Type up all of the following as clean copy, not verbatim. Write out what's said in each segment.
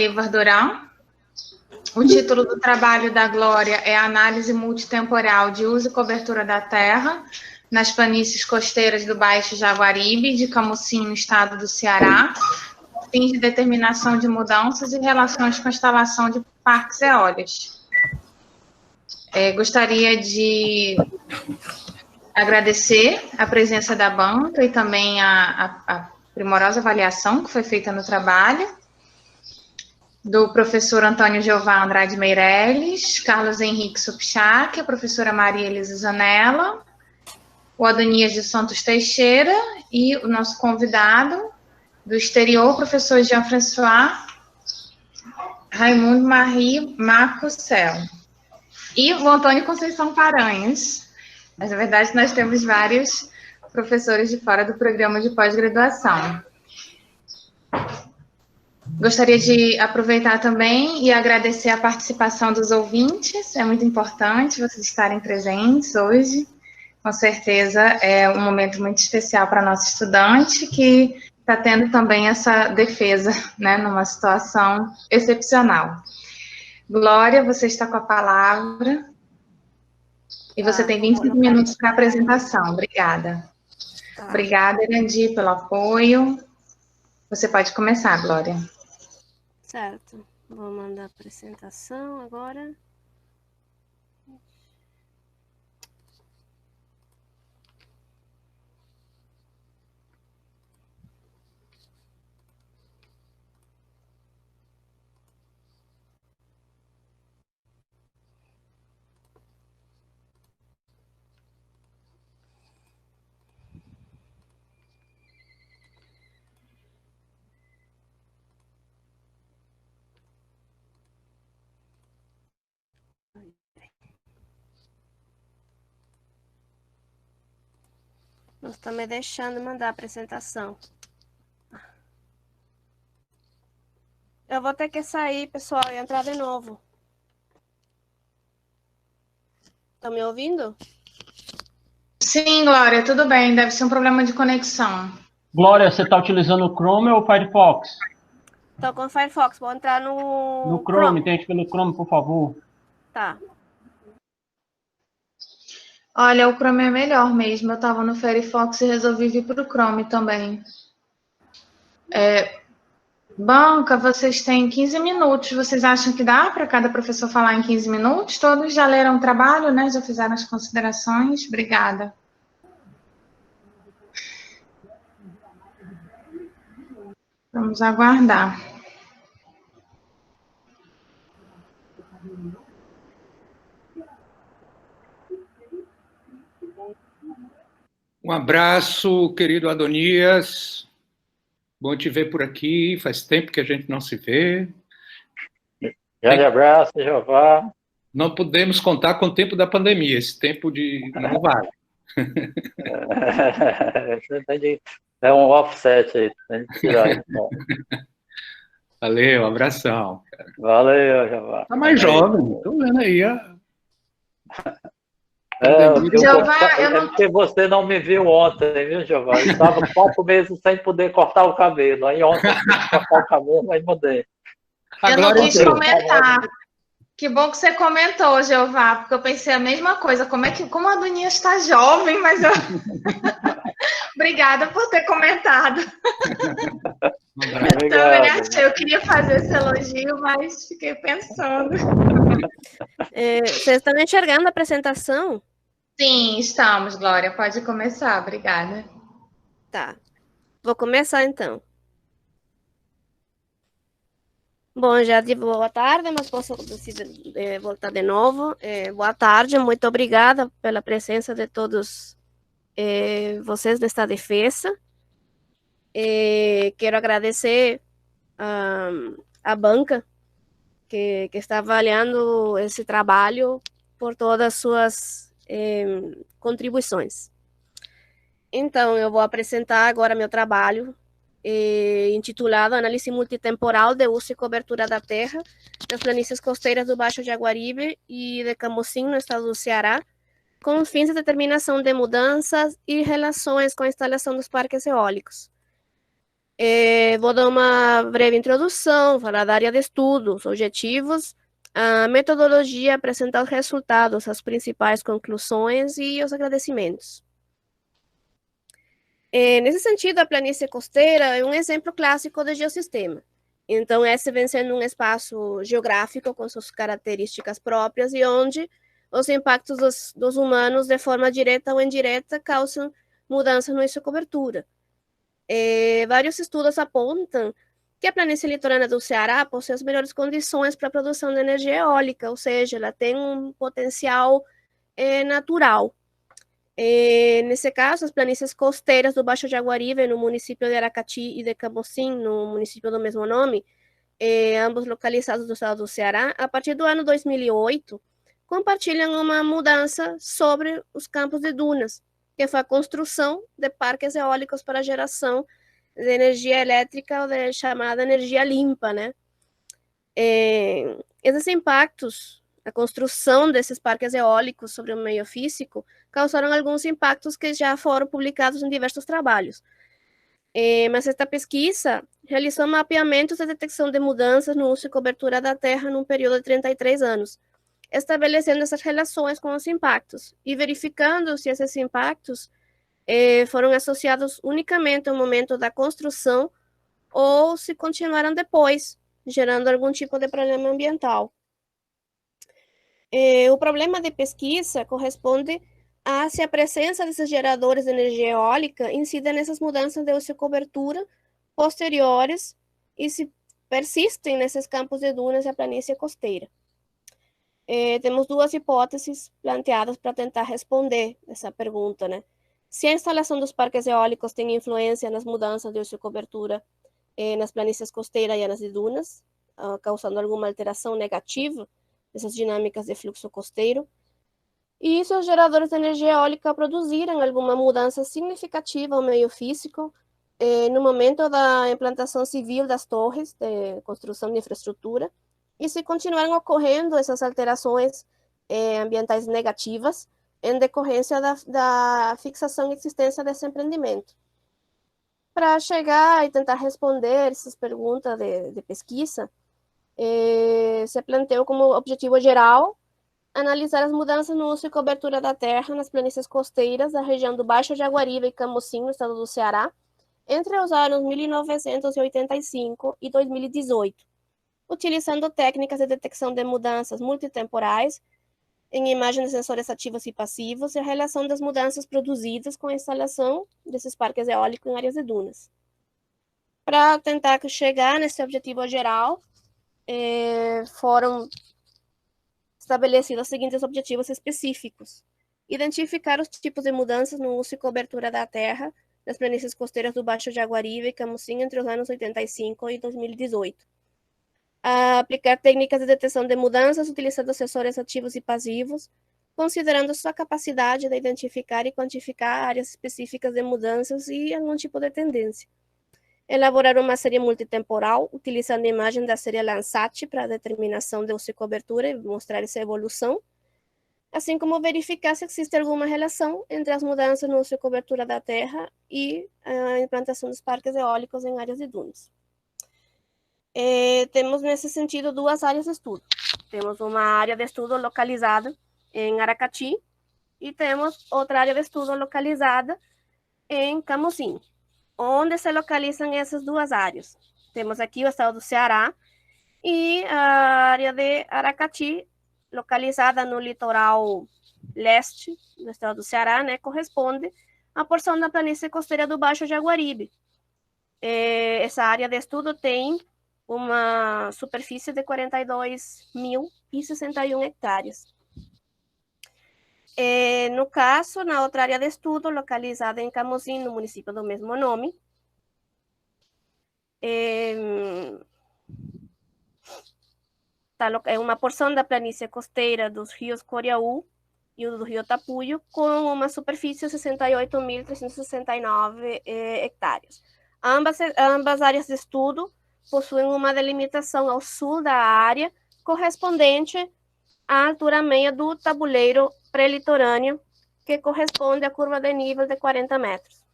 Elivar Duran. O título do trabalho da Glória é Análise Multitemporal de Uso e Cobertura da Terra nas planícies costeiras do Baixo Jaguaribe, de Camusim, no estado do Ceará, fins de determinação de mudanças e relações com a instalação de parques eólicos. Gostaria de agradecer a presença da banca e também a primorosa avaliação que foi feita no trabalho, do professor Antônio Jeová Andrade Meirelles, Carlos Henrique Subchac, a professora Maria Elisa Zanella, o Adonias de Santos Teixeira e o nosso convidado do exterior, o professor Jean-François Raimundo Marie Marcocel. E o Antônio Conceição Paranhos. Mas, na verdade, nós temos vários professores de fora do programa de pós-graduação. Gostaria de aproveitar também e agradecer a participação dos ouvintes. É muito importante vocês estarem presentes hoje. Com certeza é um momento muito especial para nosso estudante, que está tendo também essa defesa, né, numa situação excepcional. Glória, você está com a palavra. E você tem 25 minutos para a apresentação. Obrigada. Obrigada, Erandi, pelo apoio. Você pode começar, Glória. Certo. Vou mandar a apresentação agora. Não está me deixando mandar a apresentação. Eu vou ter que sair, pessoal, e entrar de novo. Estão me ouvindo? Sim, Glória, tudo bem. Deve ser um problema de conexão. Glória, você está utilizando o Chrome ou o Firefox? Estou com o Firefox, vou entrar no Chrome. Tente pelo Chrome, por favor. Tá. Olha, o Chrome é melhor mesmo. Eu estava no Firefox e resolvi vir para o Chrome também. Banca, vocês têm 15 minutos. Vocês acham que dá para cada professor falar em 15 minutos? Todos já leram o trabalho, né? Já fizeram as considerações? Obrigada. Vamos aguardar. Um abraço, querido Adonias. Bom te ver por aqui. Faz tempo que a gente não se vê. Grande abraço, Jeová. Não podemos contar com o tempo da pandemia. Esse tempo de não vale. É um offset aí. Tem que tirar, então. Valeu, abração. Valeu, Jeová. Tá mais jovem. Estou vendo aí. Porque você não me viu ontem, viu, Jeová? Eu estava 4 meses sem poder cortar o cabelo. Aí ontem eu tive que cortar o cabelo, aí mudei. Eu não quis comentar. Que bom que você comentou, Jeová, porque eu pensei a mesma coisa. Como a Adonia está jovem, mas eu... Obrigada por ter comentado. Obrigado. Também achei, eu queria fazer esse elogio, mas fiquei pensando. Vocês estão enxergando a apresentação? Sim, estamos, Glória. Pode começar, obrigada. Tá. Vou começar, então. Bom, já digo boa tarde, mas posso voltar de novo. Boa tarde, muito obrigada pela presença de todos vocês nesta defesa. Quero agradecer a banca que está avaliando esse trabalho por todas as suas contribuições. Então, eu vou apresentar agora meu trabalho intitulado Análise Multitemporal de Uso e Cobertura da Terra nas planícies costeiras do Baixo Jaguaribe e de Camusim, no estado do Ceará, com fins de determinação de mudanças e relações com a instalação dos parques eólicos. Vou dar uma breve introdução, falar da área de estudo, os objetivos, a metodologia, apresentar os resultados, as principais conclusões e os agradecimentos. Nesse sentido, a planície costeira é um exemplo clássico de geossistema. Então, esse vem sendo um espaço geográfico com suas características próprias e onde os impactos dos humanos, de forma direta ou indireta, causam mudanças na sua cobertura. Vários estudos apontam que a planície litorânea do Ceará possui as melhores condições para a produção de energia eólica, ou seja, ela tem um potencial natural. Nesse caso, as planícies costeiras do Baixo Jaguaribe, no município de Aracati, e de Camocim, no município do mesmo nome, ambos localizados no estado do Ceará, a partir do ano 2008, compartilham uma mudança sobre os campos de dunas, que foi a construção de parques eólicos para geração de energia elétrica, ou chamada energia limpa, né? Esses impactos, a construção desses parques eólicos sobre o meio físico, causaram alguns impactos que já foram publicados em diversos trabalhos. Mas esta pesquisa realizou mapeamentos de detecção de mudanças no uso e cobertura da terra num período de 33 anos, estabelecendo essas relações com os impactos e verificando se esses impactos foram associados unicamente ao momento da construção ou se continuaram depois, gerando algum tipo de problema ambiental. O problema de pesquisa corresponde a se a presença desses geradores de energia eólica incide nessas mudanças de uso e cobertura posteriores e se persistem nesses campos de dunas e a planície costeira. Temos duas hipóteses planteadas para tentar responder essa pergunta, né? Se a instalação dos parques eólicos tem influência nas mudanças de uso e cobertura nas planícies costeiras e nas de dunas, causando alguma alteração negativa dessas dinâmicas de fluxo costeiro, e se os geradores de energia eólica produziram alguma mudança significativa ao meio físico no momento da implantação civil das torres de construção de infraestrutura, e se continuaram ocorrendo essas alterações ambientais negativas em decorrência da fixação e existência desse empreendimento. Para chegar e tentar responder essas perguntas de pesquisa, se planteou como objetivo geral analisar as mudanças no uso e cobertura da terra nas planícies costeiras da região do Baixo Jaguaribe e Camocim, no estado do Ceará, entre os anos 1985 e 2018, utilizando técnicas de detecção de mudanças multitemporais em imagens de sensores ativos e passivos e a relação das mudanças produzidas com a instalação desses parques eólicos em áreas de dunas. Para tentar chegar nesse objetivo geral, foram estabelecidos os seguintes objetivos específicos: identificar os tipos de mudanças no uso e cobertura da terra nas planícies costeiras do Baixo Jaguaribe e Camocim entre os anos 85 e 2018. Aplicar técnicas de detecção de mudanças utilizando sensores ativos e passivos, considerando sua capacidade de identificar e quantificar áreas específicas de mudanças e algum tipo de tendência. Elaborar uma série multitemporal, utilizando a imagem da série Landsat para a determinação de uso e cobertura e mostrar essa evolução, assim como verificar se existe alguma relação entre as mudanças no uso e cobertura da terra e a implantação dos parques eólicos em áreas de dunas. Temos, nesse sentido, duas áreas de estudo. Temos uma área de estudo localizada em Aracati e temos outra área de estudo localizada em Camocim. Onde se localizam essas duas áreas? Temos aqui o estado do Ceará e a área de Aracati, localizada no litoral leste do estado do Ceará, né, corresponde à porção da planície costeira do Baixo Jaguaribe. Essa área de estudo tem uma superfície de 42.061 hectares. No caso, na outra área de estudo, localizada em Camocim, no município do mesmo nome, é uma porção da planície costeira dos rios Coriaú e do rio Tapuio, com uma superfície de 68.369 hectares. Ambas áreas de estudo possuem uma delimitação ao sul da área, correspondente à altura média do tabuleiro pré-litorâneo, que corresponde à curva de nível de 40 metros.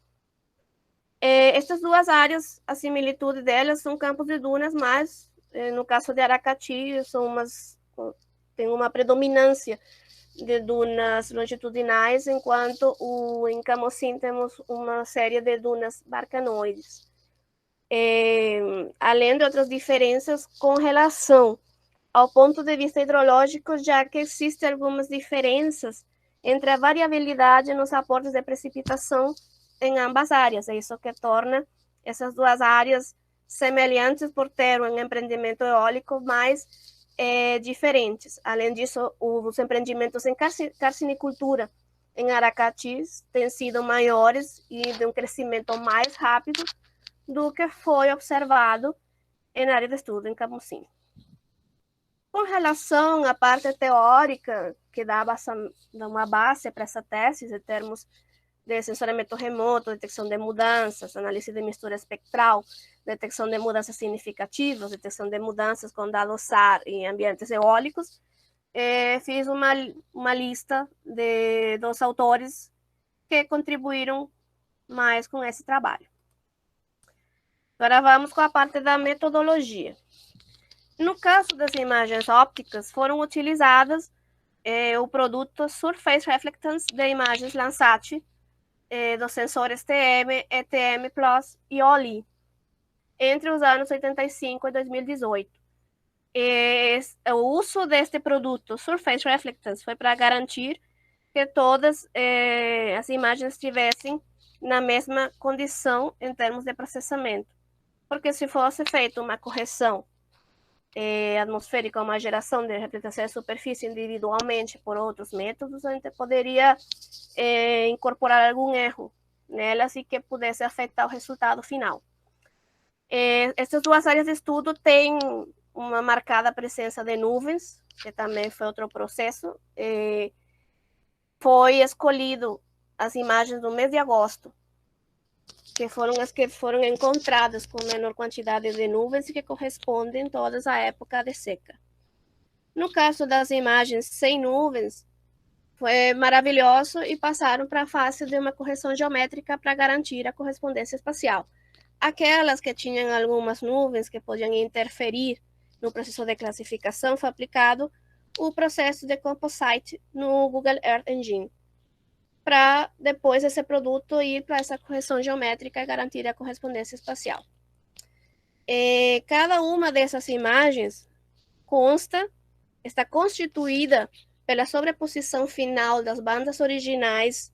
Estas duas áreas, a similitude delas são campos de dunas, mas no caso de Aracati, tem uma predominância de dunas longitudinais, enquanto em Camocim temos uma série de dunas barcanoides. Além de outras diferenças com relação ao ponto de vista hidrológico, já que existem algumas diferenças entre a variabilidade nos aportes de precipitação em ambas áreas. É isso que torna essas duas áreas semelhantes por ter um empreendimento eólico, mas diferentes. Além disso, os empreendimentos em carcinicultura em Aracati têm sido maiores e de um crescimento mais rápido do que foi observado em área de estudo em Camocim. Com relação à parte teórica, que dá uma base para essa tese, em termos de sensoriamento remoto, detecção de mudanças, análise de mistura espectral, detecção de mudanças significativas, detecção de mudanças com dados SAR em ambientes eólicos, fiz uma lista dos autores que contribuíram mais com esse trabalho. Agora vamos com a parte da metodologia. No caso das imagens ópticas, foram utilizadas o produto Surface Reflectance de imagens Landsat, dos sensores TM, ETM Plus e OLI, entre os anos 85 e 2018. O uso deste produto Surface Reflectance foi para garantir que todas as imagens estivessem na mesma condição em termos de processamento, porque se fosse feita uma correção atmosférica, uma geração de representação de superfície individualmente por outros métodos, a gente poderia incorporar algum erro nelas e que pudesse afetar o resultado final. Essas duas áreas de estudo têm uma marcada presença de nuvens, que também foi outro processo. Foi escolhido as imagens do mês de agosto, que foram as que foram encontradas com menor quantidade de nuvens e que correspondem todas à época de seca. No caso das imagens sem nuvens, foi maravilhoso e passaram para a fase de uma correção geométrica para garantir a correspondência espacial. Aquelas que tinham algumas nuvens que podiam interferir no processo de classificação, foi aplicado o processo de composite no Google Earth Engine, para depois esse produto ir para essa correção geométrica e garantir a correspondência espacial. Cada uma dessas imagens está constituída pela sobreposição final das bandas originais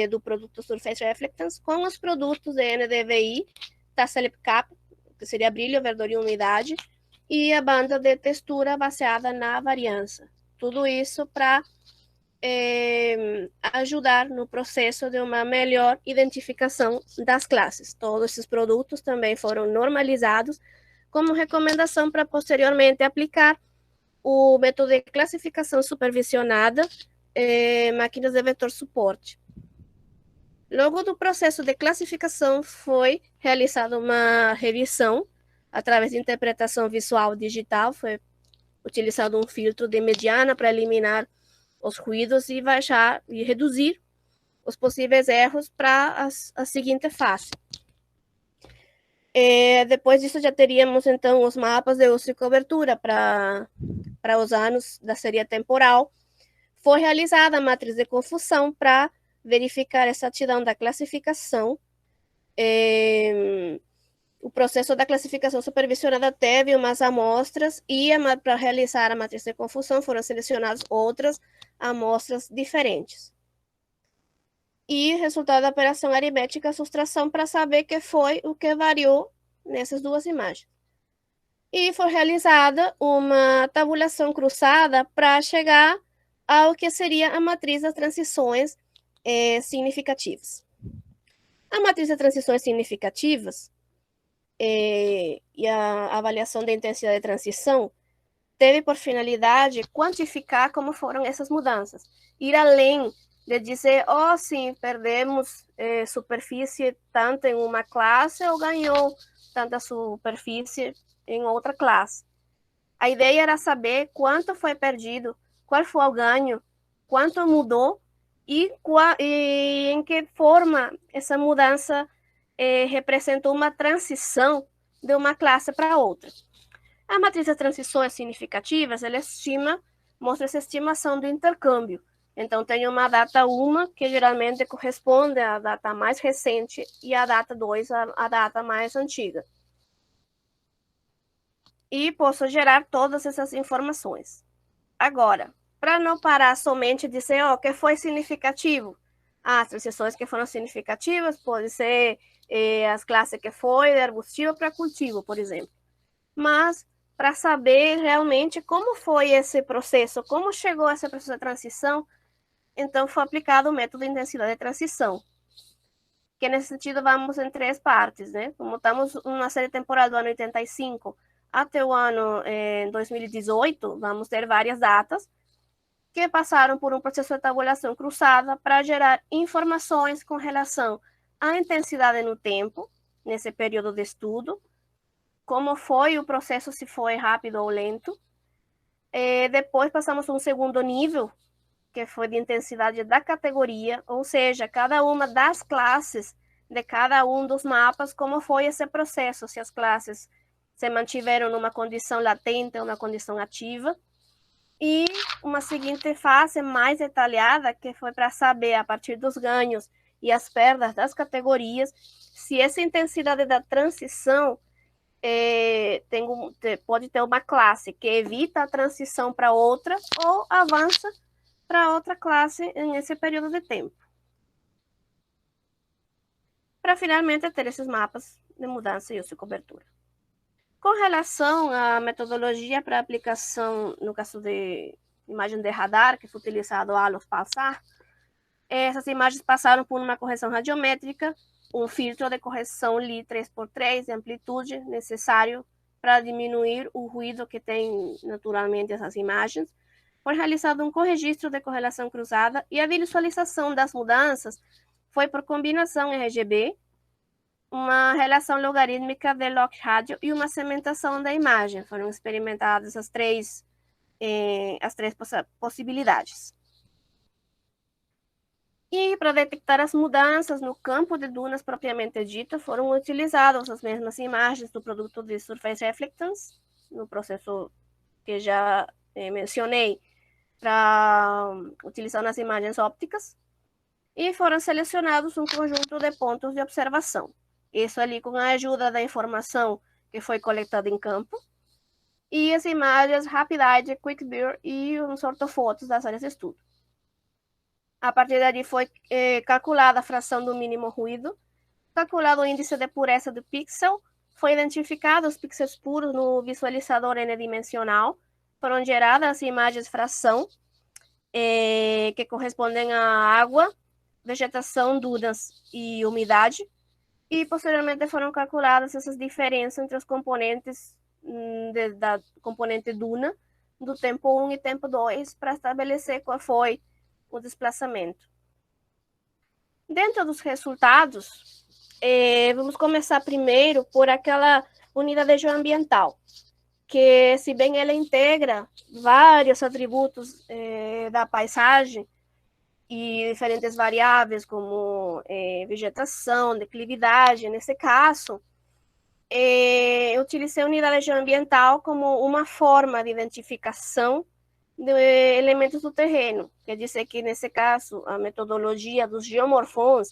do produto Surface Reflectance com os produtos de NDVI, Tasselip Cap, que seria brilho, verdor e umidade, e a banda de textura baseada na variância. Tudo isso para ajudar no processo de uma melhor identificação das classes. Todos esses produtos também foram normalizados como recomendação para posteriormente aplicar o método de classificação supervisionada, máquinas de vetor suporte. Logo do processo de classificação foi realizada uma revisão através de interpretação visual digital, foi utilizado um filtro de mediana para eliminar os ruídos e baixar e reduzir os possíveis erros para a seguinte fase. Depois disso já teríamos então os mapas de uso e cobertura para os anos da série temporal. Foi realizada a matriz de confusão para verificar a exatidão da classificação. O processo da classificação supervisionada teve umas amostras e para realizar a matriz de confusão foram selecionadas outras amostras diferentes. E resultado da operação aritmética subtração para saber que foi o que variou nessas duas imagens. E foi realizada uma tabulação cruzada para chegar ao que seria a matriz das transições significativas. A matriz das transições significativas e a avaliação da intensidade de transição teve por finalidade quantificar como foram essas mudanças, ir além de dizer, sim, perdemos superfície tanto em uma classe ou ganhou tanta superfície em outra classe. A ideia era saber quanto foi perdido, qual foi o ganho, quanto mudou e em que forma essa mudança representa uma transição de uma classe para outra. A matriz de transições significativas, ela mostra essa estimação do intercâmbio. Então, tem uma data 1, que geralmente corresponde à data mais recente, e a data 2, a data mais antiga. E posso gerar todas essas informações. Agora, para não parar somente de dizer, o que foi significativo, as transições que foram significativas, pode ser as classes que foi de arbustivo para cultivo, por exemplo. Mas, para saber realmente como foi esse processo, como chegou esse processo de transição, então foi aplicado o método de intensidade de transição, que nesse sentido vamos em 3 partes, né? Como estamos numa série temporal do ano 85 até o ano 2018, vamos ter várias datas que passaram por um processo de tabulação cruzada para gerar informações com relação à intensidade no tempo, nesse período de estudo, como foi o processo, se foi rápido ou lento. Depois passamos a um segundo nível, que foi de intensidade da categoria, ou seja, cada uma das classes de cada um dos mapas, como foi esse processo, se as classes se mantiveram numa condição latente ou uma condição ativa. E uma seguinte fase mais detalhada, que foi para saber, a partir dos ganhos e as perdas das categorias, se essa intensidade da transição pode ter uma classe que evita a transição para outra ou avança para outra classe nesse período de tempo. Para finalmente ter esses mapas de mudança e uso e cobertura. Com relação à metodologia para aplicação, no caso de imagem de radar, que foi utilizado a ALOS PALSAR, essas imagens passaram por uma correção radiométrica, um filtro de correção Li 3x3 de amplitude necessário para diminuir o ruído que tem naturalmente essas imagens. Foi realizado um corregistro de correlação cruzada e a visualização das mudanças foi por combinação RGB, uma relação logarítmica de log radio e uma segmentação da imagem. Foram experimentadas as três possibilidades. E para detectar as mudanças no campo de dunas propriamente dito, foram utilizadas as mesmas imagens do produto de Surface Reflectance, no processo que já mencionei, para utilizar nas imagens ópticas, e foram selecionados um conjunto de pontos de observação. Isso ali com a ajuda da informação que foi coletada em campo, e as imagens RapidEye, QuickView e uns ortofotos das áreas de estudo. A partir daí foi calculada a fração do mínimo ruído, calculado o índice de pureza do pixel, foi identificado os pixels puros no visualizador n-dimensional, foram geradas imagens fração, que correspondem à água, vegetação, dunas e umidade, e posteriormente foram calculadas essas diferenças entre os componentes da componente duna, do tempo 1 e tempo 2, para estabelecer qual foi o desplaçamento. Dentro dos resultados, vamos começar primeiro por aquela unidade geoambiental, que se bem ela integra vários atributos da paisagem e diferentes variáveis como vegetação, declividade, nesse caso, eu utilizei a unidade geoambiental como uma forma de identificação de elementos do terreno. Quer dizer que, nesse caso, a metodologia dos geomorfons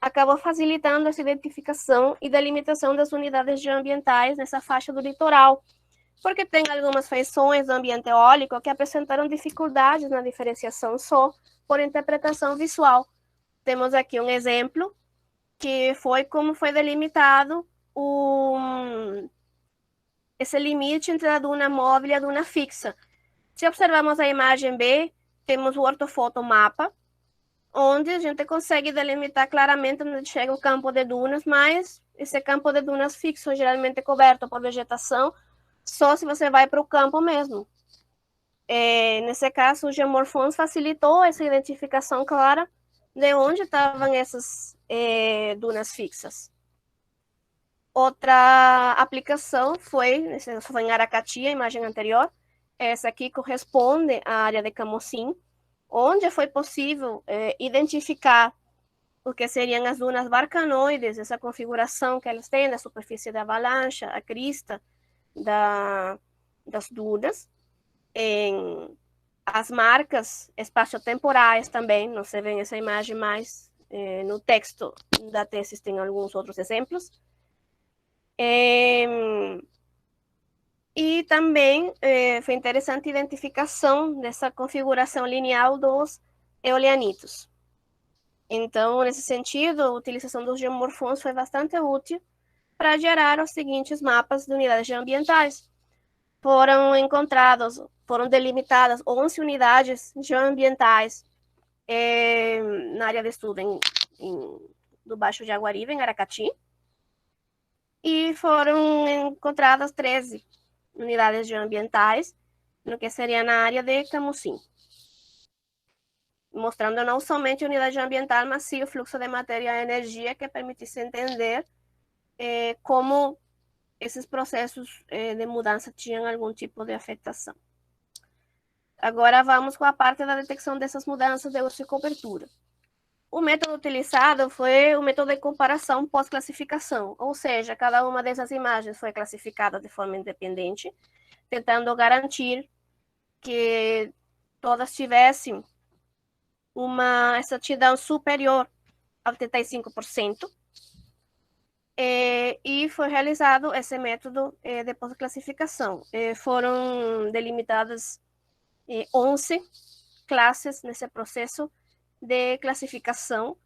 acabou facilitando essa identificação e delimitação das unidades geoambientais nessa faixa do litoral, porque tem algumas feições do ambiente eólico que apresentaram dificuldades na diferenciação só por interpretação visual. Temos aqui um exemplo, que foi como foi delimitado esse limite entre a duna móvel e a duna fixa. Se observarmos a imagem B, temos o ortofoto mapa, onde a gente consegue delimitar claramente onde chega o campo de dunas, mas esse campo de dunas fixo, geralmente coberto por vegetação, só se você vai para o campo mesmo. Nesse caso, o Geomorphons facilitou essa identificação clara de onde estavam essas dunas fixas. Outra aplicação foi em Aracati, a imagem anterior. Essa aqui corresponde à área de Camocim, onde foi possível identificar o que seriam as dunas barcanoides, essa configuração que elas têm da superfície da avalanche, a crista das dunas, em as marcas espaciotemporais também, não se vê essa imagem mais no texto da tese, tem alguns outros exemplos. E também foi interessante a identificação dessa configuração lineal dos eolianitos. Então, nesse sentido, a utilização dos geomorfons foi bastante útil para gerar os seguintes mapas de unidades geoambientais. Foram delimitadas 11 unidades geoambientais na área de estudo do Baixo Jaguaribe, em Aracati, e foram encontradas 13 unidades geoambientais, no que seria na área de Camusim, mostrando não somente a unidade geoambiental, mas sim o fluxo de matéria e energia, que permitisse entender como esses processos de mudança tinham algum tipo de afetação. Agora vamos com a parte da detecção dessas mudanças de uso e cobertura. O método utilizado foi o método de comparação pós-classificação, ou seja, cada uma dessas imagens foi classificada de forma independente, tentando garantir que todas tivessem uma exatidão superior a 85%, e foi realizado esse método de pós-classificação. Foram delimitadas 11 classes nesse processo de classificação,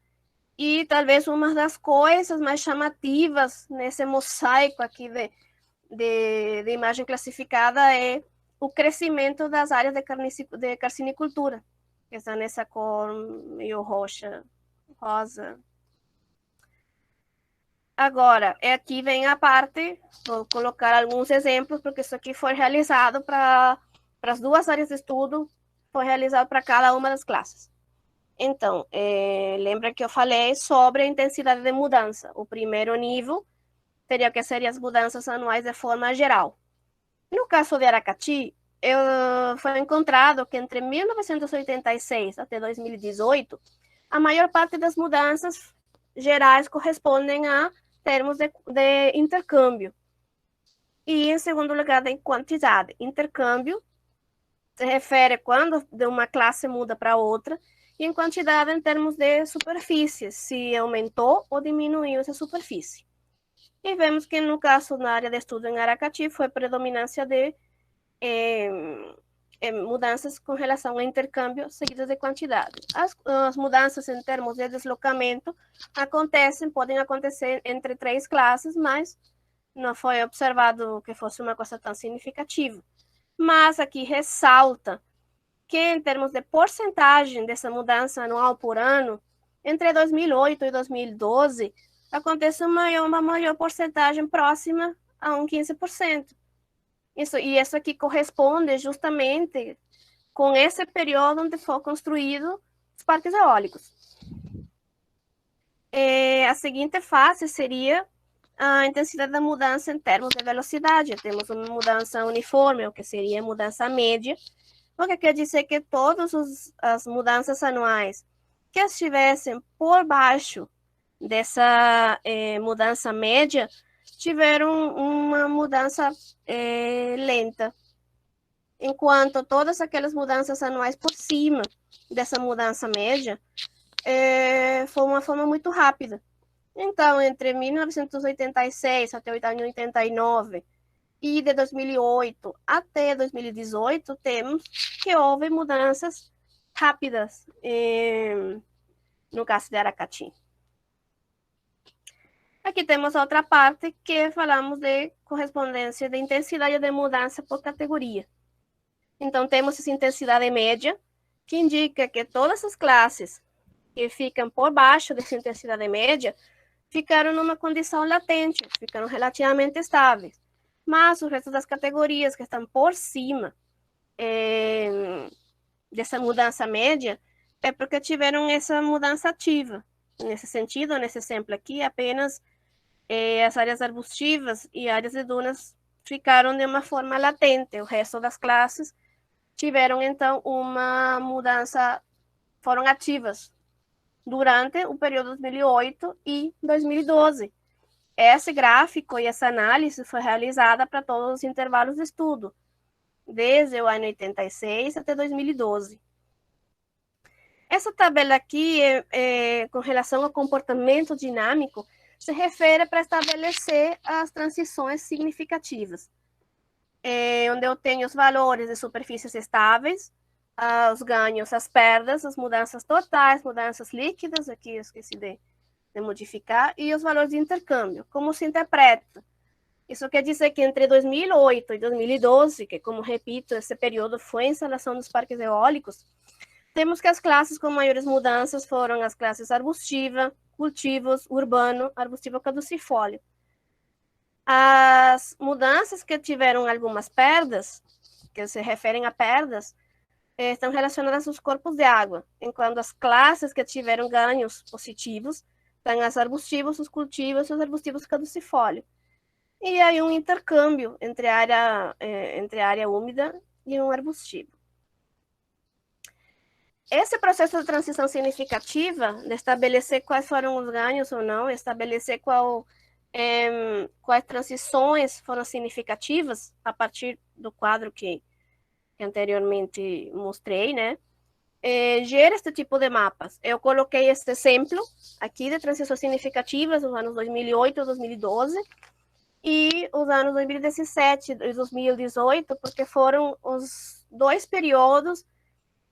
e talvez uma das coisas mais chamativas nesse mosaico aqui de imagem classificada é o crescimento das áreas de carcinicultura, que está nessa cor meio rosa. Agora, aqui vem a parte, vou colocar alguns exemplos, porque isso aqui foi realizado para as duas áreas de estudo, foi realizado para cada uma das classes. Então, lembra que eu falei sobre a intensidade de mudança. O primeiro nível teria que ser as mudanças anuais de forma geral. No caso de Aracati, foi encontrado que entre 1986 até 2018, a maior parte das mudanças gerais correspondem a termos de intercâmbio. E, em segundo lugar, em quantidade. Intercâmbio se refere quando de uma classe muda para outra, e em quantidade em termos de superfície, se aumentou ou diminuiu essa superfície. E vemos que, no caso, na área de estudo em Aracati, foi predominância de mudanças com relação ao intercâmbio seguidas de quantidade. As mudanças em termos de deslocamento podem acontecer entre 3 classes, mas não foi observado que fosse uma coisa tão significativa. Mas aqui ressalta que, em termos de porcentagem dessa mudança anual por ano, entre 2008 e 2012, acontece uma maior porcentagem próxima a 15%. Isso aqui corresponde justamente com esse período onde foi construído os parques eólicos. A seguinte fase seria a intensidade da mudança em termos de velocidade. Temos uma mudança uniforme, o que seria a mudança média, o que quer dizer que todas as mudanças anuais que estivessem por baixo dessa mudança média tiveram uma mudança lenta, enquanto todas aquelas mudanças anuais por cima dessa mudança média foi uma forma muito rápida. Então, entre 1986 até 1989 e de 2008 até 2018, temos que houve mudanças rápidas no caso de Aracati. Aqui temos outra parte que falamos de correspondência de intensidade de mudança por categoria. Então, temos essa intensidade média, que indica que todas as classes que ficam por baixo dessa intensidade média ficaram numa condição latente, ficaram relativamente estáveis. Mas o resto das categorias que estão por cima dessa mudança média é porque tiveram essa mudança ativa. Nesse sentido, nesse exemplo aqui, apenas as áreas arbustivas e áreas de dunas ficaram de uma forma latente. O resto das classes tiveram, então, uma mudança, foram ativas durante o período 2008 e 2012. Esse gráfico e essa análise foi realizada para todos os intervalos de estudo, desde o ano 86 até 2012. Essa tabela aqui, com relação ao comportamento dinâmico, se refere para estabelecer as transições significativas, onde eu tenho os valores de superfícies estáveis, os ganhos, as perdas, as mudanças totais, mudanças líquidas, aqui eu esqueci de modificar, e os valores de intercâmbio. Como se interpreta? Isso quer dizer que entre 2008 e 2012, que, como repito, esse período foi a instalação dos parques eólicos, temos que as classes com maiores mudanças foram as classes arbustiva, cultivos, urbano, arbustivo caducifólio. As mudanças que tiveram algumas perdas, que se referem a perdas, estão relacionadas aos corpos de água, enquanto as classes que tiveram ganhos positivos são as arbustivos, os cultivos e os arbustivos caducifólio. E aí um intercâmbio entre a área úmida e um arbustivo. Esse processo de transição significativa, de estabelecer quais foram os ganhos ou não, estabelecer quais transições foram significativas, a partir do quadro que anteriormente mostrei, né? Gera este tipo de mapas. Eu coloquei este exemplo aqui de transições significativas dos anos 2008 e 2012 e os anos 2017 e 2018, porque foram os dois períodos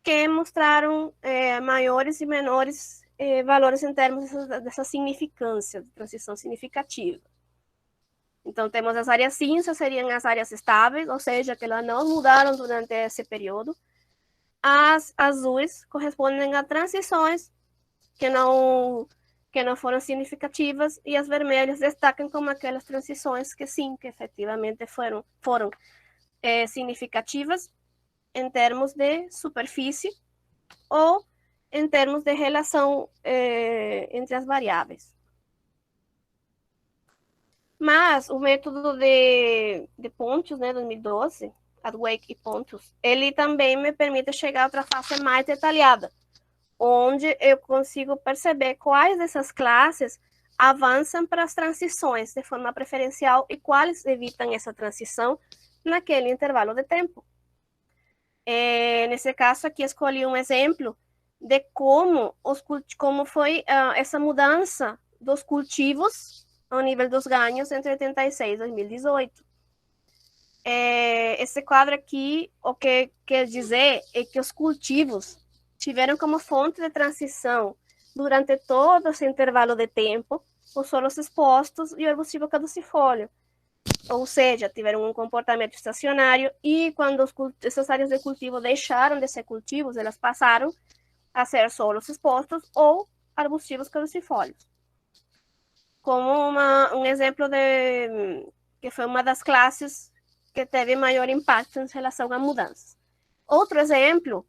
que mostraram maiores e menores valores em termos dessa significância, de transição significativa. Então, temos as áreas cinzas, seriam as áreas estáveis, ou seja, que elas não mudaram durante esse período. As azuis correspondem a transições que não foram significativas, e as vermelhas destacam como aquelas transições que sim, que efetivamente foram significativas em termos de superfície ou em termos de relação entre as variáveis. Mas o método de Pontius, né, 2012, Adweck e Pontius, ele também me permite chegar a outra fase mais detalhada, onde eu consigo perceber quais dessas classes avançam para as transições de forma preferencial e quais evitam essa transição naquele intervalo de tempo. Nesse caso aqui, escolhi um exemplo de como foi essa mudança dos cultivos ao nível dos ganhos entre 86 e 2018. Esse quadro aqui, o que quer dizer é que os cultivos tiveram como fonte de transição durante todo esse intervalo de tempo os solos expostos e o arbustivo caducifólio. Ou seja, tiveram um comportamento estacionário e quando essas áreas de cultivo deixaram de ser cultivos, elas passaram a ser solos expostos ou arbustivos caducifólios. Como um exemplo que foi uma das classes que teve maior impacto em relação a mudanças. Outro exemplo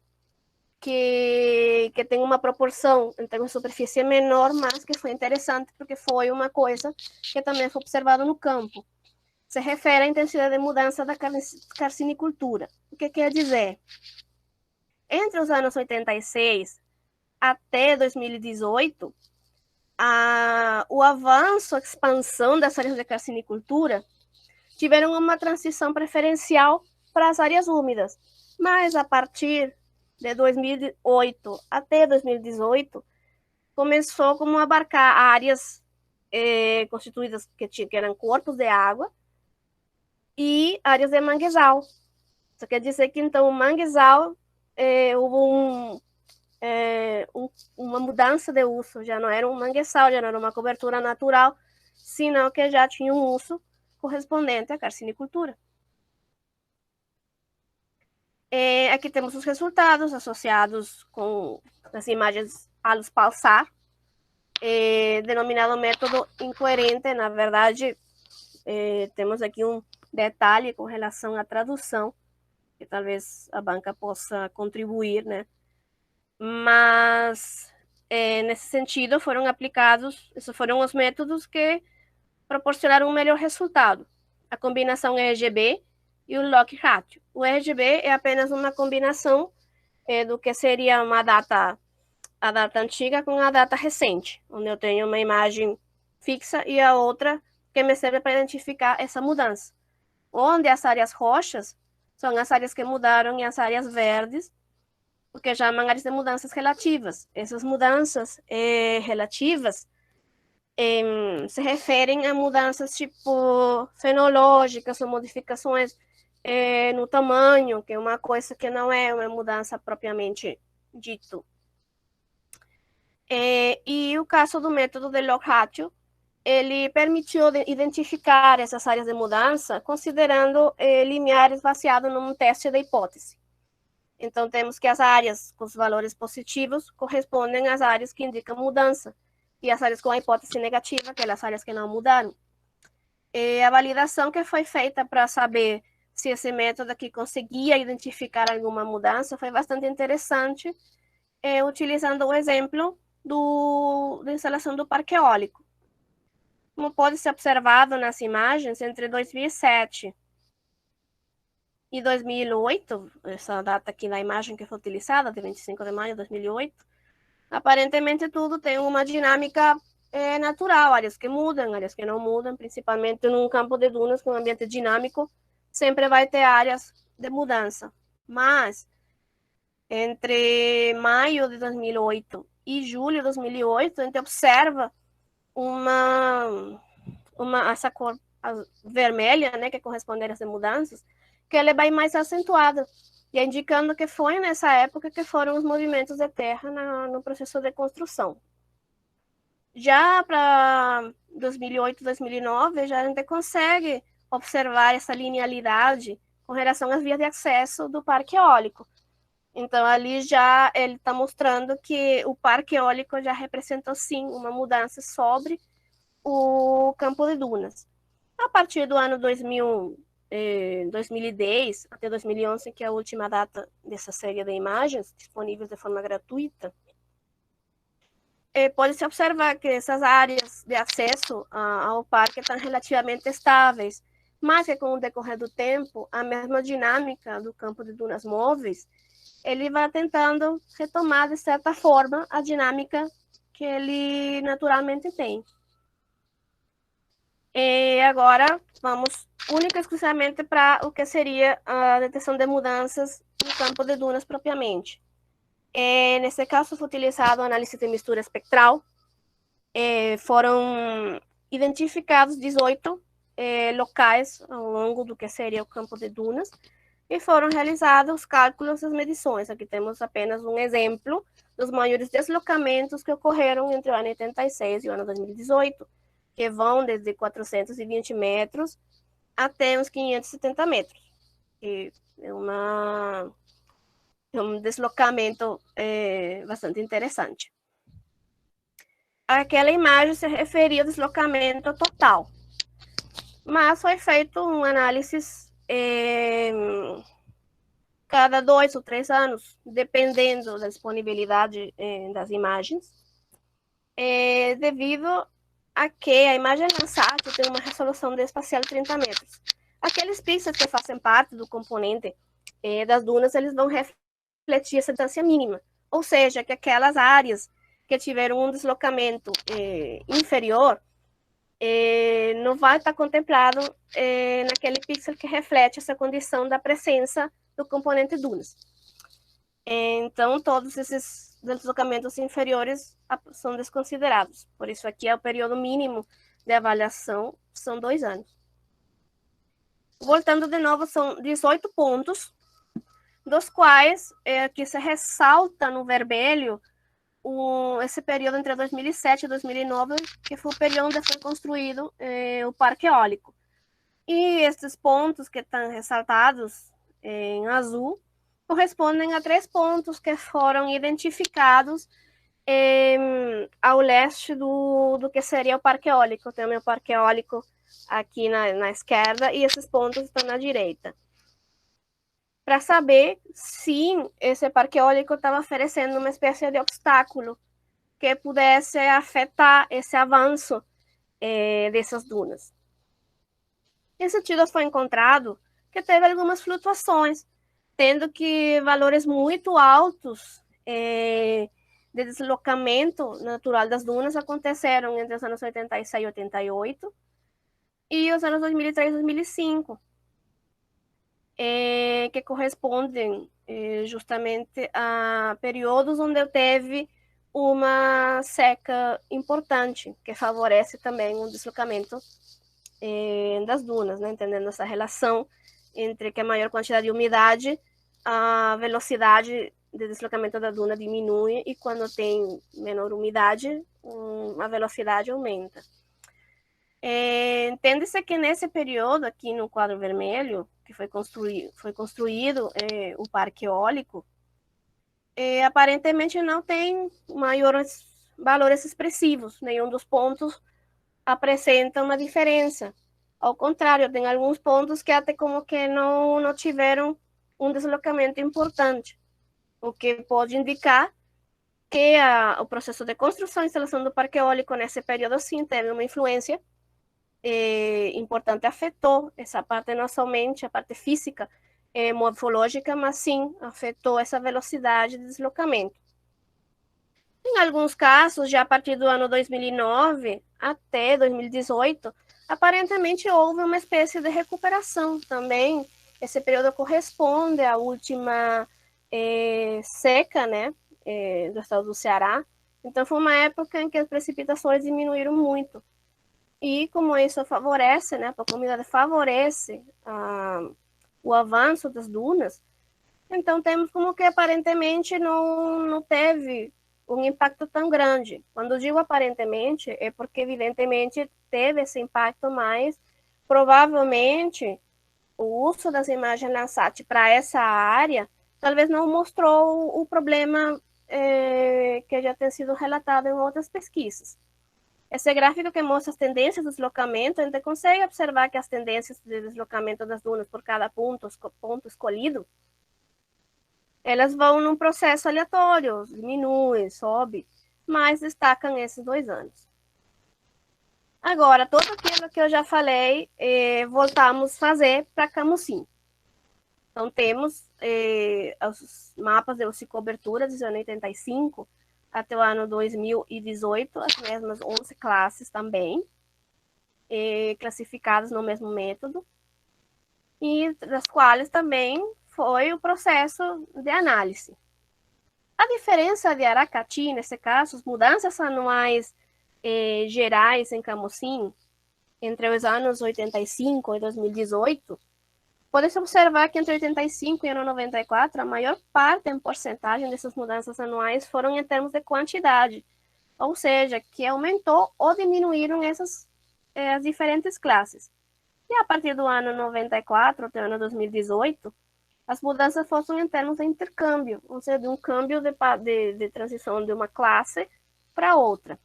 que tem uma proporção em termos de superfície menor, mas que foi interessante porque foi uma coisa que também foi observado no campo. Se refere à intensidade de mudança da carcinicultura. O que quer dizer? Entre os anos 86 até 2018, o avanço, a expansão das áreas de carcinicultura tiveram uma transição preferencial para as áreas úmidas, mas a partir de 2008 até 2018, começou como a abarcar áreas constituídas que eram corpos de água e áreas de manguezal. Isso quer dizer que, então, o manguezal houve uma mudança de uso, já não era um manguezal, já não era uma cobertura natural, senão que já tinha um uso correspondente à carcinicultura. Aqui temos os resultados associados com as imagens Alus Pulsar, denominado método incoerente. Na verdade, temos aqui um detalhe com relação à tradução, que talvez a banca possa contribuir, né? Mas, nesse sentido, esses foram os métodos que proporcionaram um melhor resultado. A combinação RGB e o log ratio. O RGB é apenas uma combinação do que seria uma data a data antiga com a data recente, onde eu tenho uma imagem fixa e a outra que me serve para identificar essa mudança. Onde as áreas roxas são as áreas que mudaram e as áreas verdes, o que chamam áreas de mudanças relativas. Essas mudanças relativas se referem a mudanças tipo fenológicas ou modificações no tamanho, que é uma coisa que não é uma mudança propriamente dito. E o caso do método de log-ratio, ele permitiu identificar essas áreas de mudança considerando limiares baseados num teste de hipótese. Então, temos que as áreas com os valores positivos correspondem às áreas que indicam mudança, e as áreas com a hipótese negativa, aquelas áreas que não mudaram. A validação que foi feita para saber se esse método aqui conseguia identificar alguma mudança foi bastante interessante, utilizando o exemplo da instalação do parque eólico. Como pode ser observado nas imagens, entre 2007 e 2008, essa data aqui na imagem que foi utilizada, de 25 de maio de 2008, aparentemente tudo tem uma dinâmica natural, áreas que mudam, áreas que não mudam, principalmente num campo de dunas com um ambiente dinâmico, sempre vai ter áreas de mudança. Mas, entre maio de 2008 e julho de 2008, a gente observa essa cor vermelha, né, que corresponde a essas mudanças, que ela é bem mais acentuada, e indicando que foi nessa época que foram os movimentos de terra no processo de construção. Já para 2008, 2009, já a gente consegue observar essa linealidade com relação às vias de acesso do parque eólico. Então, ali já ele está mostrando que o parque eólico já representou, sim, uma mudança sobre o campo de dunas. A partir do ano 2010 até 2011, que é a última data dessa série de imagens, disponíveis de forma gratuita, pode-se observar que essas áreas de acesso ao parque estão relativamente estáveis, mas que com o decorrer do tempo, a mesma dinâmica do campo de dunas móveis, ele vai tentando retomar, de certa forma, a dinâmica que ele naturalmente tem. E agora, vamos única e exclusivamente para o que seria a detecção de mudanças no campo de dunas propriamente. Nesse caso, foi utilizado a análise de mistura espectral. Foram identificados 18 locais ao longo do que seria o campo de dunas, e foram realizados os cálculos das medições. Aqui temos apenas um exemplo dos maiores deslocamentos que ocorreram entre o ano 86 e o ano 2018, que vão desde 420 metros até uns 570 metros. E é um deslocamento bastante interessante. Aquela imagem se referia ao deslocamento total, mas foi feito uma análise cada 2 ou 3 anos, dependendo da disponibilidade das imagens, devido a que a imagem Landsat tem uma resolução de espacial de 30 metros. Aqueles pixels que fazem parte do componente das dunas, eles vão refletir essa distância mínima, ou seja, que aquelas áreas que tiveram um deslocamento inferior não vai estar contemplado naquele pixel que reflete essa condição da presença do componente dunas. Então, todos esses deslocamentos inferiores são desconsiderados. Por isso, aqui é o período mínimo de avaliação, são 2 anos. Voltando de novo, são 18 pontos, dos quais aqui se ressalta no vermelho esse período entre 2007 e 2009, que foi o período onde foi construído o parque eólico. E esses pontos que estão ressaltados em azul correspondem a 3 pontos que foram identificados ao leste do que seria o parque eólico. Tem o meu parque eólico aqui na esquerda e esses pontos estão na direita. Para saber se esse parque eólico estava oferecendo uma espécie de obstáculo que pudesse afetar esse avanço dessas dunas. Esse estudo foi encontrado que teve algumas flutuações, tendo que valores muito altos de deslocamento natural das dunas aconteceram entre os anos 86 e 88 e os anos 2003 e 2005, que correspondem justamente a períodos onde teve uma seca importante, que favorece também o deslocamento das dunas, né? Entendendo essa relação entre que a maior quantidade de umidade, a velocidade de deslocamento da duna diminui, e quando tem menor umidade, a velocidade aumenta. Entende-se que nesse período, aqui no quadro vermelho, que foi construído o parque eólico, aparentemente não tem maiores valores expressivos, nenhum dos pontos apresenta uma diferença. Ao contrário, tem alguns pontos que até como que não tiveram um deslocamento importante, o que pode indicar que o processo de construção e instalação do parque eólico nesse período sim teve uma influência importante, afetou essa parte não somente a parte física, morfológica, mas sim afetou essa velocidade de deslocamento. Em alguns casos, já a partir do ano 2009 até 2018, aparentemente houve uma espécie de recuperação também. Esse período corresponde à última seca, né, do estado do Ceará. Então, foi uma época em que as precipitações diminuíram muito. E como isso favorece, né, a pouca umidade favorece o avanço das dunas, então temos como que aparentemente não teve um impacto tão grande. Quando digo aparentemente, é porque evidentemente teve esse impacto, mas provavelmente o uso das imagens Landsat para essa área talvez não mostrou o problema que já tem sido relatado em outras pesquisas. Esse gráfico que mostra as tendências de deslocamento, a gente consegue observar que as tendências de deslocamento das dunas por cada ponto escolhido, elas vão num processo aleatório, diminui, sobe, mas destacam esses 2 anos. Agora, tudo aquilo que eu já falei, voltamos a fazer para Camusim. Então, temos os mapas de ossicobertura dos anos 85 até o ano 2018, as mesmas 11 classes também, classificadas no mesmo método, e das quais também foi o processo de análise. A diferença de Aracati, nesse caso, as mudanças anuais gerais em Camusim, entre os anos 85 e 2018, pode-se observar que entre 85 e ano 94, a maior parte em porcentagem dessas mudanças anuais foram em termos de quantidade, ou seja, que aumentou ou diminuíram as diferentes classes. E a partir do ano 94 até o ano 2018, as mudanças foram em termos de intercâmbio, ou seja, de um câmbio de transição de uma classe para outra.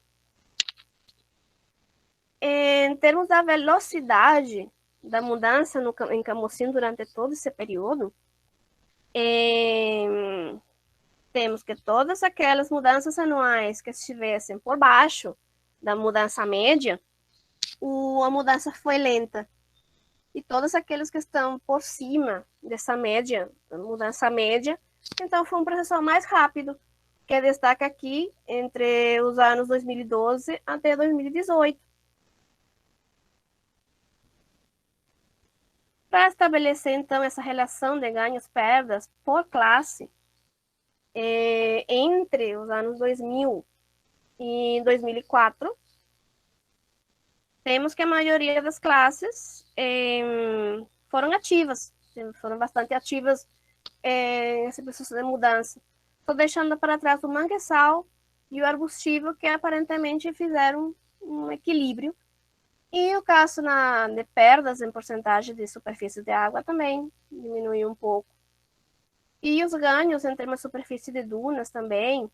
Em termos da velocidade da mudança em Camusim durante todo esse período, temos que todas aquelas mudanças anuais que estivessem por baixo da mudança média, a mudança foi lenta. E todas aquelas que estão por cima dessa média, da mudança média, então foi um processo mais rápido, que destaca aqui entre os anos 2012 até 2018. Para estabelecer, então, essa relação de ganhos-perdas por classe, entre os anos 2000 e 2004, temos que a maioria das classes foram ativas, foram bastante ativas nesse processo de mudança. Estou deixando para trás o manguezal e o arbustivo, que aparentemente fizeram um equilíbrio. E o caso de perdas em porcentagem de superfície de água também diminuiu um pouco. E os ganhos entre uma superfície de dunas também,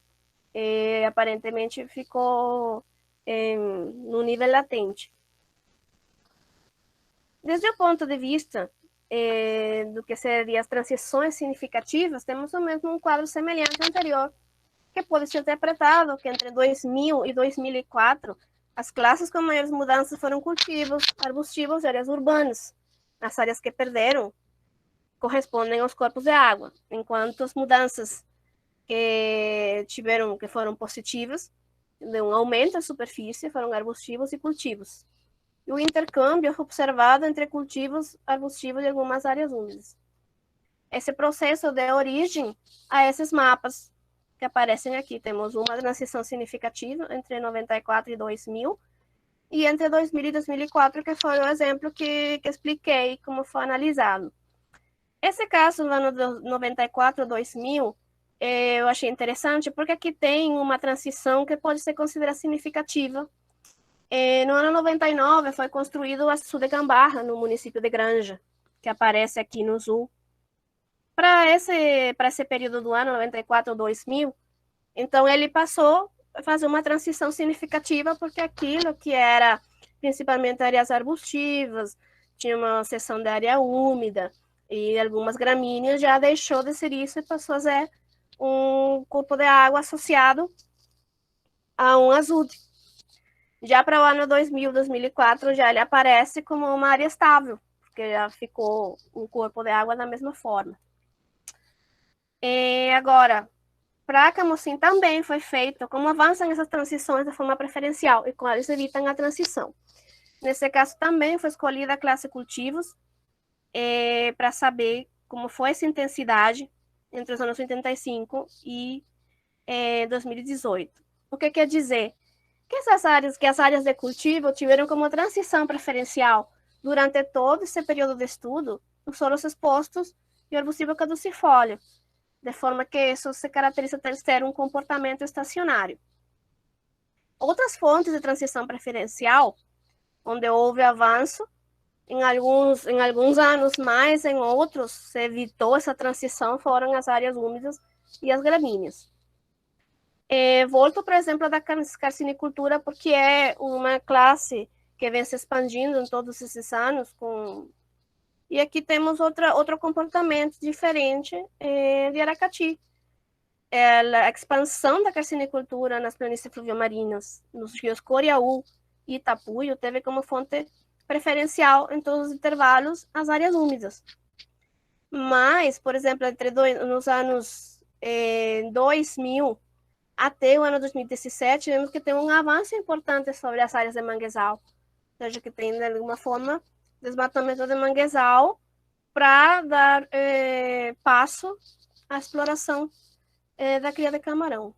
aparentemente ficou no nível latente. Desde o ponto de vista do que seriam as transições significativas, temos o mesmo quadro semelhante ao anterior, que pode ser interpretado que entre 2000 e 2004, as classes com maiores mudanças foram cultivos, arbustivos e áreas urbanas. As áreas que perderam correspondem aos corpos de água, enquanto as mudanças que foram positivas, de um aumento da superfície, foram arbustivos e cultivos. E o intercâmbio observado entre cultivos arbustivos e algumas áreas úmidas. Esse processo deu origem a esses mapas que aparecem aqui. Temos uma transição significativa entre 94 e 2000, e entre 2000 e 2004, que foi o exemplo que expliquei como foi analisado. Esse caso, no ano 94 a 2000, eu achei interessante, porque aqui tem uma transição que pode ser considerada significativa. No ano 99, foi construído o Açu de Gambarra, no município de Granja, que aparece aqui no sul. Para esse período do ano 94 a 2000, então ele passou a fazer uma transição significativa, porque aquilo que era principalmente áreas arbustivas, tinha uma seção de área úmida e algumas gramíneas, já deixou de ser isso e passou a ser um corpo de água associado a um açude. Já para o ano 2000, 2004, já ele aparece como uma área estável, porque já ficou um corpo de água da mesma forma. E agora, para Camocim também foi feito como avançam essas transições de forma preferencial e quais evitam a transição. Nesse caso também foi escolhida a classe cultivos para saber como foi essa intensidade entre os anos 85 e 2018. O que quer dizer? Que as áreas de cultivo tiveram como transição preferencial durante todo esse período de estudo os solos expostos e o arbustivo caducifólio, de forma que isso se caracteriza por ter um comportamento estacionário. Outras fontes de transição preferencial, onde houve avanço, em alguns anos mais, em outros se evitou essa transição, foram as áreas úmidas e as gramíneas. Volto, por exemplo, da carcinicultura, porque é uma classe que vem se expandindo em todos esses anos. E aqui temos outro comportamento diferente de Aracati. A expansão da carcinicultura nas planícies fluviomarinas, nos rios Coriaú e Itapuio, teve como fonte preferencial em todos os intervalos as áreas úmidas. Mas, por exemplo, nos anos 2000 até o ano 2017, vemos que tem um avanço importante sobre as áreas de manguezal. Ou seja, que tem, de alguma forma, desmatamento de manguezal para dar passo à exploração da cria de camarão.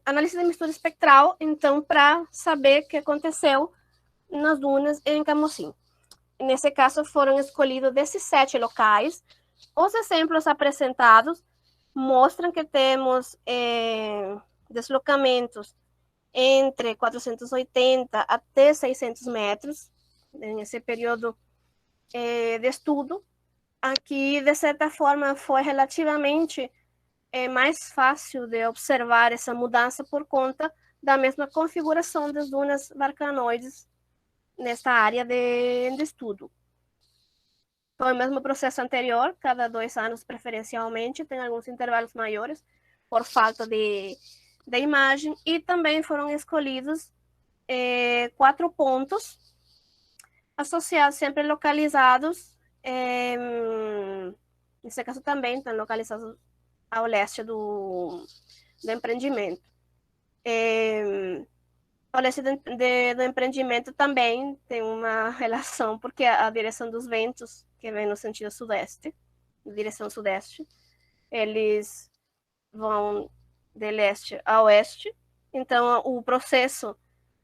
Análise de mistura espectral, então, para saber o que aconteceu nas dunas em Camocim. Nesse caso, foram escolhidos desses 7 locais. Os exemplos apresentados mostram que temos deslocamentos entre 480 até 600 metros, nesse período de estudo. Aqui, de certa forma, foi relativamente mais fácil de observar essa mudança por conta da mesma configuração das dunas barcanoides nesta área de estudo. Foi o mesmo processo anterior, cada 2 anos preferencialmente, tem alguns intervalos maiores por falta de imagem, e também foram escolhidos 4 pontos associados, sempre localizados, nesse caso também estão localizados ao leste do empreendimento. O leste do empreendimento também tem uma relação, porque a direção dos ventos, que vem no sentido sudeste, direção sudeste, eles vão de leste a oeste, então o processo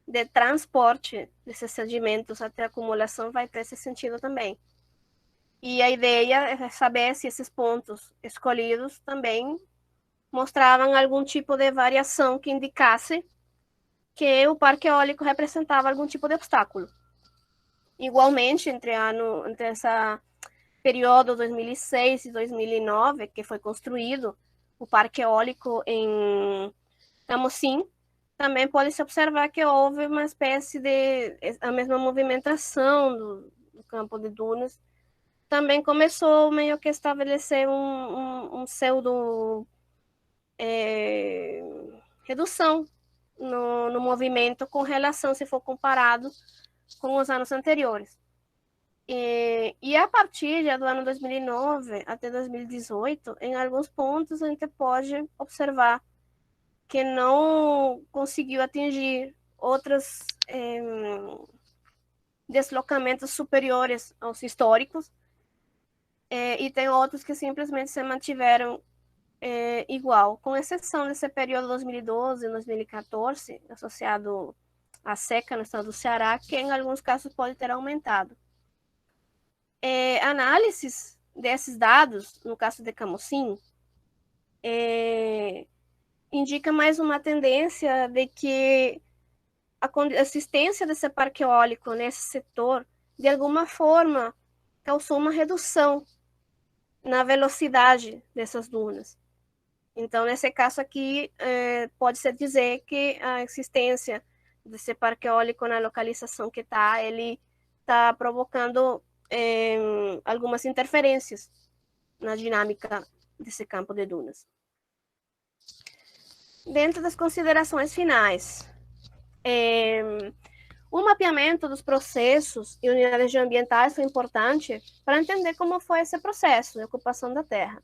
de transporte desses sedimentos até a acumulação vai ter esse sentido também. E a ideia é saber se esses pontos escolhidos também mostravam algum tipo de variação que indicasse que o parque eólico representava algum tipo de obstáculo. Igualmente, entre esse período 2006 e 2009, que foi construído o parque eólico em Camocim, também pode-se observar que houve uma espécie a mesma movimentação do campo de dunas. Também começou meio que a estabelecer um pseudo redução no movimento com relação, se for comparado com os anos anteriores. E a partir já do ano 2009 até 2018, em alguns pontos a gente pode observar que não conseguiu atingir outros deslocamentos superiores aos históricos, e tem outros que simplesmente se mantiveram igual, com exceção desse período 2012 e 2014, associado à seca no estado do Ceará, que em alguns casos pode ter aumentado. Análises desses dados, no caso de Camocim, indica mais uma tendência de que a existência desse parque eólico nesse setor, de alguma forma, causou uma redução na velocidade dessas dunas. Então, nesse caso aqui, pode-se dizer que a existência desse parque eólico na localização que está, ele está provocando algumas interferências na dinâmica desse campo de dunas. Dentro das considerações finais, o mapeamento dos processos e unidades geoambientais foi importante para entender como foi esse processo de ocupação da terra.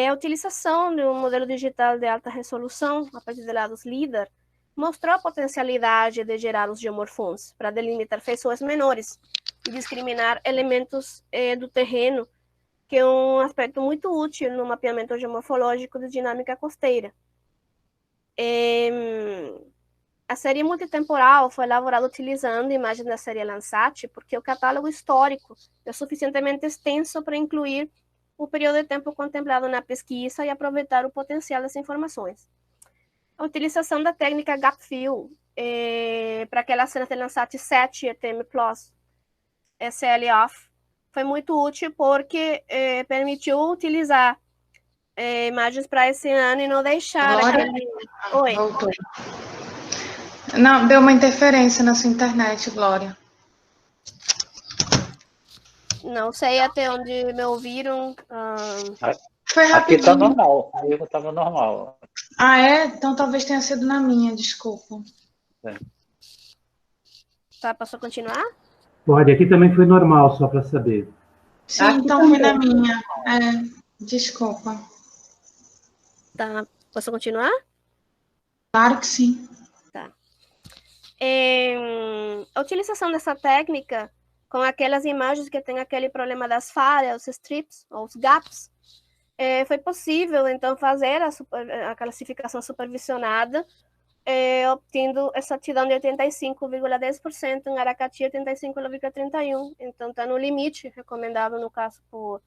A utilização de um modelo digital de alta resolução, a partir de dados LIDAR, mostrou a potencialidade de gerar os geomorfons para delimitar feições menores e discriminar elementos do terreno, que é um aspecto muito útil no mapeamento geomorfológico de dinâmica costeira. A série multitemporal foi elaborada utilizando imagens da série Landsat, porque o catálogo histórico é suficientemente extenso para incluir o período de tempo contemplado na pesquisa e aproveitar o potencial das informações. A utilização da técnica Gap Fill para aquelas cenas de Landsat 7 e TM Plus SL Off foi muito útil porque permitiu utilizar imagens para esse ano e não deixar aquele... Oi. Voltou. Não, deu uma interferência na sua internet, Glória. Não sei até onde me ouviram. Foi rapidinho. Aqui está normal, o erro estava normal. Ah, é? Então talvez tenha sido na minha, desculpa. Tá, posso continuar? Pode, aqui também foi normal, só para saber. Sim, então foi na minha. Desculpa. Tá, posso continuar? Claro que sim. Tá. A utilização dessa técnica com aquelas imagens que tem aquele problema das falhas, os strips, ou os gaps, foi possível, então, fazer a classificação supervisionada, obtendo exatidão de 85,10%, em Aracati 85,31%. Então, está no limite recomendado, no caso, por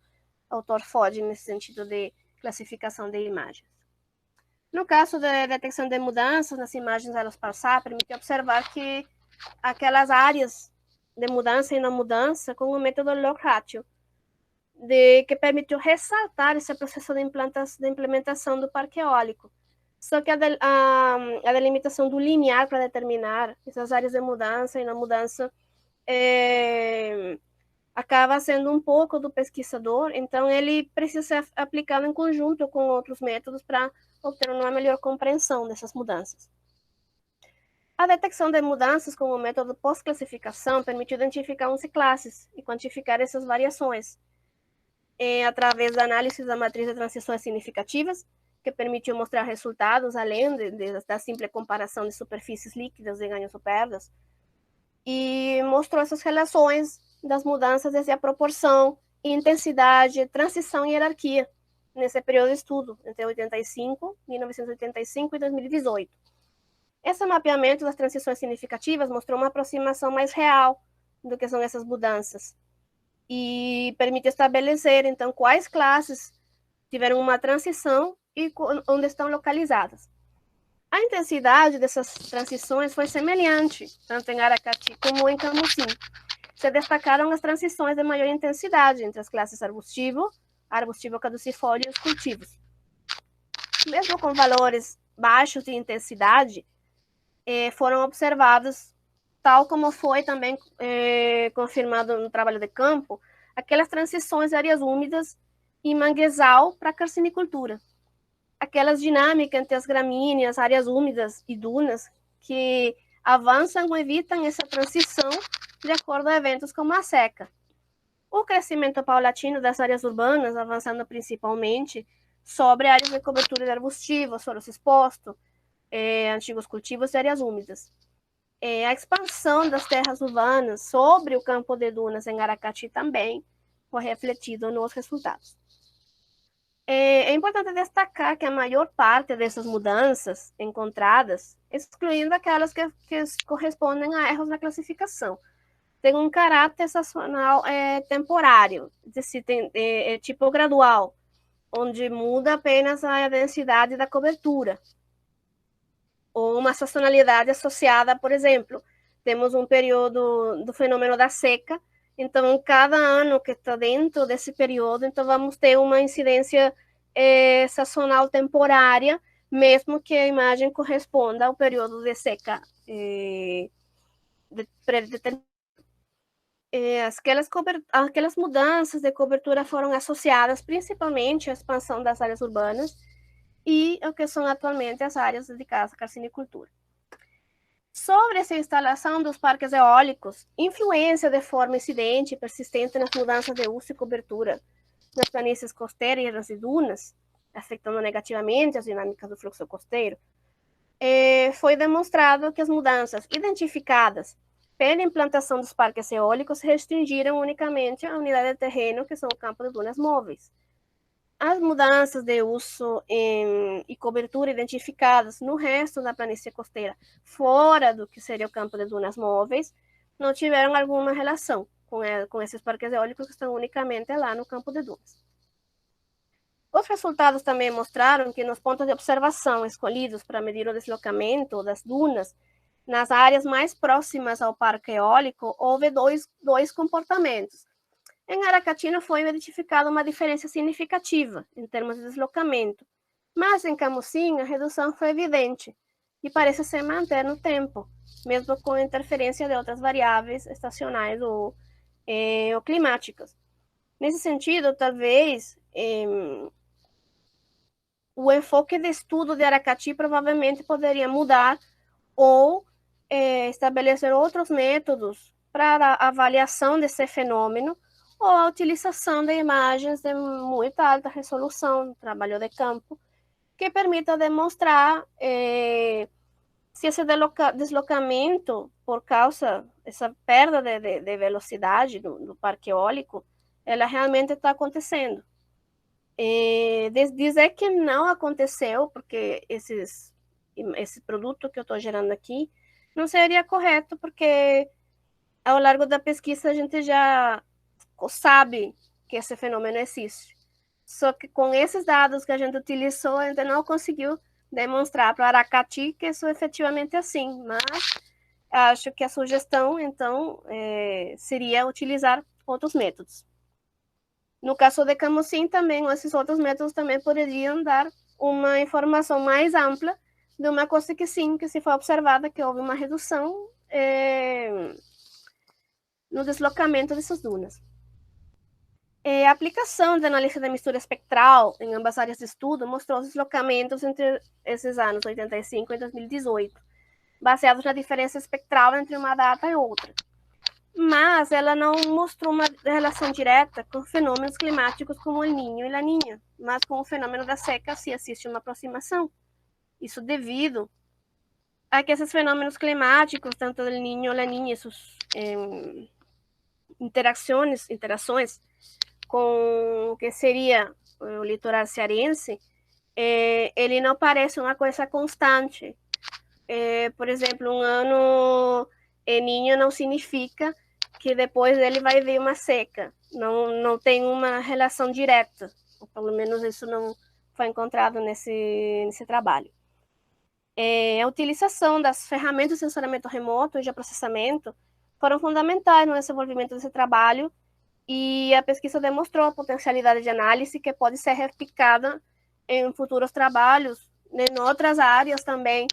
autor FOD, nesse sentido de classificação de imagens. No caso da detecção de mudanças nas imagens aeroespaciais, permite observar que aquelas áreas de mudança e não mudança, com o método log ratio, que permitiu ressaltar esse processo de implementação do parque eólico. Só que a delimitação do limiar para determinar essas áreas de mudança e não mudança acaba sendo um pouco do pesquisador, então ele precisa ser aplicado em conjunto com outros métodos para obter uma melhor compreensão dessas mudanças. A detecção de mudanças com o método pós-classificação permite identificar 11 classes e quantificar essas variações, através da análise da matriz de transições significativas, que permitiu mostrar resultados além da simples comparação de superfícies líquidas de ganhos ou perdas, e mostrou essas relações das mudanças desde a proporção, intensidade, transição e hierarquia, nesse período de estudo, entre 1985 e 2018. Esse mapeamento das transições significativas mostrou uma aproximação mais real do que são essas mudanças e permite estabelecer, então, quais classes tiveram uma transição e onde estão localizadas. A intensidade dessas transições foi semelhante, tanto em Aracati como em Camocim. Se destacaram as transições de maior intensidade entre as classes arbustivo caducifólio e os cultivos. Mesmo com valores baixos de intensidade, foram observados, tal como foi também confirmado no trabalho de campo, aquelas transições de áreas úmidas e manguezal para carcinicultura. Aquelas dinâmicas entre as gramíneas, áreas úmidas e dunas que avançam ou evitam essa transição de acordo a eventos como a seca. o crescimento paulatino das áreas urbanas, avançando principalmente sobre áreas de cobertura de arbustivos, solos expostos, antigos cultivos e áreas úmidas. A expansão das terras urbanas sobre o campo de dunas em Aracati também foi refletido nos resultados. É importante destacar que a maior parte dessas mudanças encontradas, excluindo aquelas que correspondem a erros na classificação, tem um caráter sazonal temporário, é tipo gradual, onde muda apenas a densidade da cobertura, ou uma sazonalidade associada, por exemplo, temos um período do fenômeno da seca, então cada ano que está dentro desse período, então vamos ter uma incidência sazonal temporária, mesmo que a imagem corresponda ao período de seca predeterminado. Aquelas mudanças de cobertura foram associadas principalmente à expansão das áreas urbanas e o que são atualmente as áreas dedicadas à carcinicultura. Sobre essa instalação dos parques eólicos, influência de forma incidente e persistente nas mudanças de uso e cobertura nas planícies costeiras e dunas, afetando negativamente as dinâmicas do fluxo costeiro, foi demonstrado que as mudanças identificadas pela implantação dos parques eólicos restringiram unicamente a unidade de terreno, que são o campo de dunas móveis. As mudanças de uso e cobertura identificadas no resto da planície costeira, fora do que seria o campo de dunas móveis, não tiveram alguma relação com esses parques eólicos que estão unicamente lá no campo de dunas. Os resultados também mostraram que nos pontos de observação escolhidos para medir o deslocamento das dunas, nas áreas mais próximas ao parque eólico, houve dois comportamentos. Em Aracati não foi identificada uma diferença significativa em termos de deslocamento, mas em Camusim a redução foi evidente e parece se manter no tempo, mesmo com a interferência de outras variáveis estacionais ou climáticas. Nesse sentido, talvez o enfoque de estudo de Aracati provavelmente poderia mudar ou estabelecer outros métodos para a avaliação desse fenômeno ou a utilização de imagens de muita alta resolução, trabalho de campo, que permita demonstrar se esse deslocamento, por causa dessa perda de velocidade do parque eólico, ela realmente está acontecendo. Dizer que não aconteceu, porque esse produto que eu estou gerando aqui não seria correto, porque ao longo da pesquisa a gente já sabe que esse fenômeno existe. Só que com esses dados que a gente utilizou, a gente não conseguiu demonstrar para Aracati que isso efetivamente é assim, mas acho que a sugestão, então, seria utilizar outros métodos. No caso de Camusim, também, esses outros métodos também poderiam dar uma informação mais ampla de uma coisa que sim, que se foi observada que houve uma redução no deslocamento dessas dunas. A aplicação de análise da mistura espectral em ambas áreas de estudo mostrou os deslocamentos entre esses anos 85 e 2018, baseados na diferença espectral entre uma data e outra. Mas ela não mostrou uma relação direta com fenômenos climáticos como o El Niño e La Niña, mas com o fenômeno da seca se assiste uma aproximação. Isso devido a que esses fenômenos climáticos, tanto El Niño e La Niña, suas interações com o que seria o litoral cearense, ele não parece uma coisa constante. Por exemplo, um ano El Niño não significa que depois dele vai vir uma seca. Não tem uma relação direta. Ou pelo menos isso não foi encontrado nesse trabalho. A utilização das ferramentas de sensoramento remoto e de processamento foram fundamentais no desenvolvimento desse trabalho, e a pesquisa demonstrou a potencialidade de análise que pode ser replicada em futuros trabalhos em outras áreas também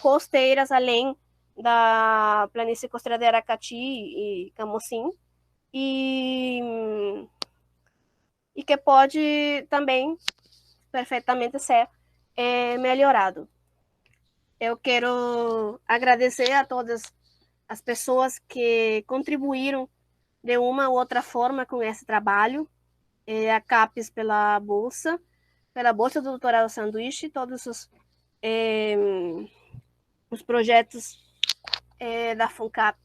costeiras, além da planície costeira de Aracati e Camusim, e que pode também perfeitamente ser melhorado. Eu quero agradecer a todas as pessoas que contribuíram de uma ou outra forma com esse trabalho. A CAPES pela bolsa do doutorado sanduíche, todos os projetos da FUNCAP,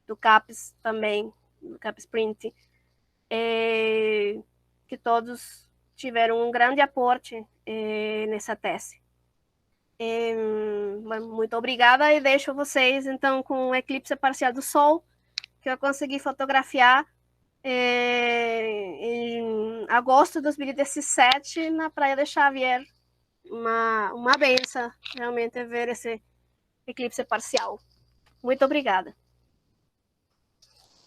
do CAPES também, do CAPES Print, que todos tiveram um grande aporte nessa tese. Muito obrigada, e deixo vocês, então, com o eclipse parcial do Sol, que eu consegui fotografiar em agosto de 2017, na Praia de Xavier. Uma benção, realmente, ver esse eclipse parcial. Muito obrigada.